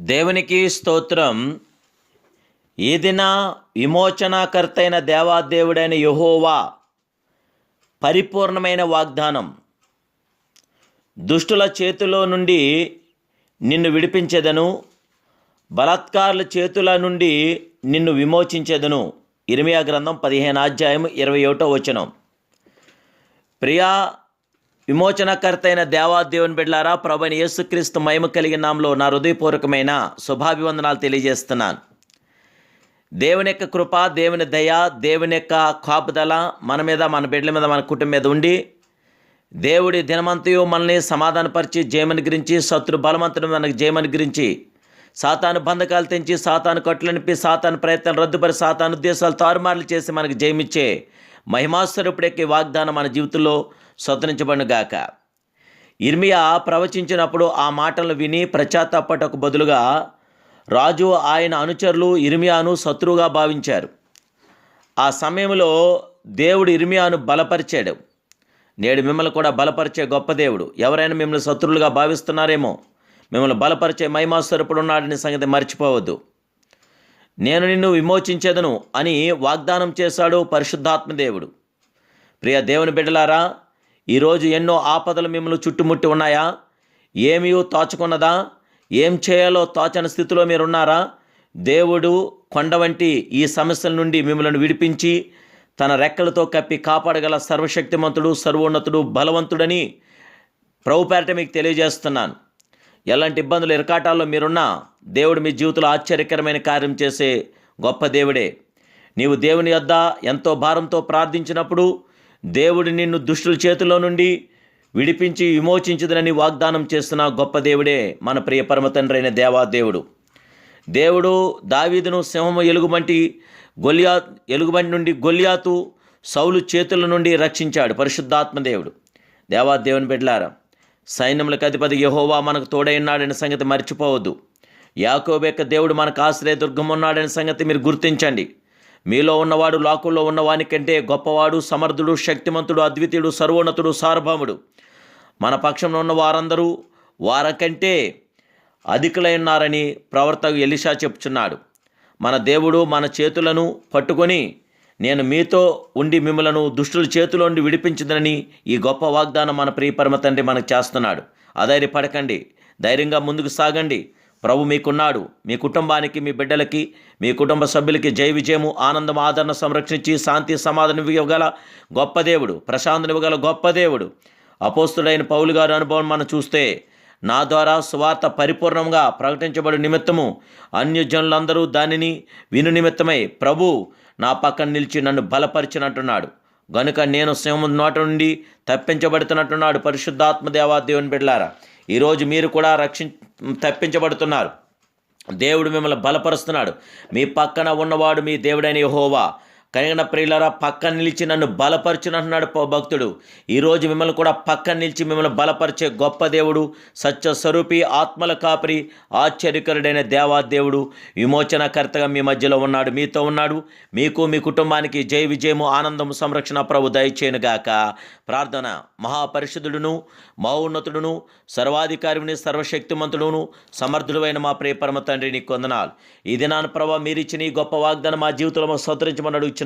దేవునికి స్తోత్రం. ఈ దిన విమోచనకర్త అయిన దేవాదేవుడైన యెహోవా పరిపూర్ణమైన వాగ్దానం. దుష్టుల చేతిలో నుండి నిన్ను విడిపించెదను, బలాత్కారుల చేతుల నుండి నిన్ను విమోచించెదను. ఇర్మియా గ్రంథం 15:21. ప్రియా విమోచనకర్త అయిన దేవాదేవుని బిడ్డలారా, ప్రభువైన యేసుక్రీస్తు మహిమ కలిగిన నామములో నా హృదయపూర్వకమైన శుభాభివందనాలు తెలియజేస్తున్నాను. దేవుని యొక్క కృప, దేవుని దయ, దేవుని యొక్క కాపుదల మన మీద, మన బిడ్డల మీద, మన కుటుంబం మీద ఉండి దేవుడి దినమంతయు మనల్ని సమాధానపరిచి జయమని గురించి, శత్రు బలవంతుడు మనకు జయమని గురించి, సాతాను బంధకాలు తెంచి, సాతాను కట్లు నింపి, సాతాను ప్రయత్నాలు రద్దుపరి, సాతాను ఉద్దేశాలు తారుమారులు చేసి మనకు జయమిచ్చే మహిమాస్వరూపుడికి వాగ్దానం మన జీవితంలో స్వతంత్రించబడుగాక. ఇర్మియా ప్రవచించినప్పుడు ఆ మాటలను విని పశ్చాత్తాపటకు బదులుగా రాజు ఆయన అనుచరులు ఇర్మియాను శత్రువుగా భావించారు. ఆ సమయంలో దేవుడు ఇర్మియాను బలపరిచాడు. నేడు మిమ్మల్ని కూడా బలపరిచే గొప్ప దేవుడు. ఎవరైనా మిమ్మల్ని శత్రువులుగా భావిస్తున్నారేమో, మిమ్మల్ని బలపరిచే మహిమాస్వరూపుడు ఉన్నాడనే సంగతి మర్చిపోవద్దు. నేను నిన్ను విమోచించేదను అని వాగ్దానం చేశాడు పరిశుద్ధాత్మ దేవుడు. ప్రియ దేవుని బిడ్డలారా, ఈరోజు ఎన్నో ఆపదలు మిమ్మల్ని చుట్టుముట్టి ఉన్నాయా? ఏమీ తోచుకున్నదా? ఏం చేయాలో తోచని స్థితిలో మీరున్నారా? దేవుడు కొండ వంటి ఈ సమస్యల నుండి మిమ్మల్ని విడిపించి తన రెక్కలతో కప్పి కాపాడగల సర్వశక్తిమంతుడు, సర్వోన్నతుడు, బలవంతుడని ప్రభుపేరట మీకు తెలియజేస్తున్నాను. ఎలాంటి ఇబ్బందులు, ఇరకాటాల్లో మీరున్నా దేవుడు మీ జీవితంలో ఆశ్చర్యకరమైన కార్యం చేసే గొప్ప దేవుడే. నీవు దేవుని యొద్ద ఎంతో భారంతో ప్రార్థించినప్పుడు దేవుడు నిన్ను దుష్టుల చేతిలో నుండి విడిపించి విమోచించదని వాగ్దానం చేస్తున్న గొప్ప దేవుడే మన ప్రియ పరమ తండ్రి అయిన దేవాదేవుడు. దేవుడు దావీదును సింహము ఎలుగుబంటి నుండి గొల్యాతు సౌలు చేతుల నుండి రక్షించాడు పరిశుద్ధాత్మ దేవుడు. దేవాదేవుని బిడ్డలారా, సైన్యములకు అధిపతి యెహోవా మనకు తోడైనాడనే సంగతి మర్చిపోవద్దు. యాకోబు యొక్క దేవుడు మనకు ఆశ్రయదుర్గం ఉన్నాడనే సంగతి మీరు గుర్తించండి. మీలో ఉన్నవాడు లోకంలో ఉన్నవాని కంటే గొప్పవాడు, సమర్థుడు, శక్తిమంతుడు, అద్వితీయుడు, సర్వోన్నతుడు, సార్వభౌముడు. మన పక్షంలో ఉన్న వారందరూ వారికంటే అధికులై ఉన్నారని ప్రవక్త ఎలీషా చెప్తున్నాడు. మన దేవుడు మన చేతులను పట్టుకొని నేను మీతో ఉండి మిమ్మలను దుష్టుల చేతిలో నుండి విడిపించదనని ఈ గొప్ప వాగ్దానం మన ప్రియ పరమ తండ్రి మనకు చేస్తున్నాడు. అధైర్యపడకండి, ధైర్యంగా ముందుకు సాగండి. ప్రభు మీకున్నాడు. మీ కుటుంబానికి, మీ బిడ్డలకి, మీ కుటుంబ సభ్యులకి జయ విజయము, ఆనందం, ఆదరణ సంరక్షించి శాంతి సమాధానం ఇవ్వగల గొప్ప దేవుడు, ప్రశాంతత ఇవ్వగల గొప్ప దేవుడు. అపోస్తుడైన పౌలు గారి అనుభవం మనం చూస్తే, నా ద్వారా సువార్త పరిపూర్ణంగా ప్రకటించబడి నిమిత్తము అన్యజనులందరూ దానిని విను నిమిత్తమై ప్రభు నా పక్కన నిలిచి నన్ను బలపరిచినట్టున్నాడు. గనుక నేను సింహం నోట నుండి తప్పించబడుతున్నట్టున్నాడు. పరిశుద్ధాత్మ దేవాదేవుని బిడ్డలారా, ఈరోజు మీరు కూడా తప్పించబడుతున్నారు. దేవుడు మిమ్మల్ని బలపరుస్తున్నాడు. మీ పక్కన ఉన్నవాడు మీ దేవుడైన యెహోవా. కనిగిన ప్రియులారా, పక్కన నిలిచి నన్ను బలపరచునంటున్నాడు భక్తుడు. ఈరోజు మిమ్మల్ని కూడా పక్కన నిలిచి మిమ్మల్ని బలపరిచే గొప్ప దేవుడు, సత్య స్వరూపి, ఆత్మల కాపరి, ఆశ్చర్యకరుడైన దేవాదేవుడు, విమోచనకర్తగా మీ మధ్యలో ఉన్నాడు, మీతో ఉన్నాడు. మీకు, మీ కుటుంబానికి జయ విజయము, ఆనందము, సంరక్షణ ప్రభు దయచేయునుగాక. ప్రార్థన. మహాపరిశుద్ధుడును, మహోన్నతుడును, సర్వాధికారిని, సర్వశక్తిమంతుడును, సమర్థుడైన మా ప్రియ పరమ తండ్రి, నీకు వందనాలు. ఈ దినాన్ని ప్రభావ మీరిచ్చిన ఈ గొప్ప వాగ్దానం మా జీవితంలో స్వతంత్రించమని అడుగుచున్నాను.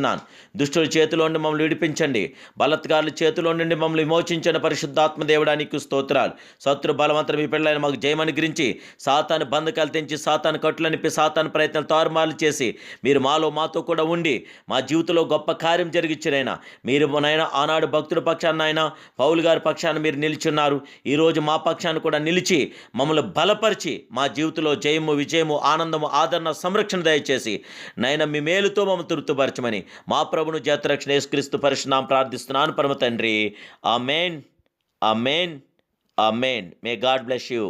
దుష్టుల చేతిలో నుండి మమ్మల్ని విడిపించండి, బలత్కారుల చేతిలో నుండి మమ్మల్ని విమోచించండి. పరిశుద్ధాత్మ దేవుడానికి స్తోత్రాలు. శత్రు బలవంతులు మీ పిల్లలైన మాకు జయమని గురించి, సాతాను బంధకాలు తెంచి, సాతాను కట్లు నింపి, సాతాను ప్రయత్నాలు తారుమారులు చేసి మీరు మాతో కూడా ఉండి మా జీవితంలో గొప్ప కార్యం జరిగించినైనా మీరు నాయన ఆనాడు భక్తుల పక్షాన, నాయన పౌలు గారి పక్షాన మీరు నిలిచున్నారు. ఈరోజు మా పక్షాన్ని కూడా నిలిచి మమ్మల్ని బలపరిచి మా జీవితంలో జయము, విజయము, ఆనందము, ఆదరణ, సంరక్షణ దయచేసి నాయన మీ మేలుతో మమ్మల్ని తృప్తిపరచమని మా ప్రభును జాతరక్షణ యేసుక్రీస్తు పరిశుద్ధనామమున ప్రార్థిస్తున్నాను పరమ తండ్రి. Amen, amen, amen. May God bless you.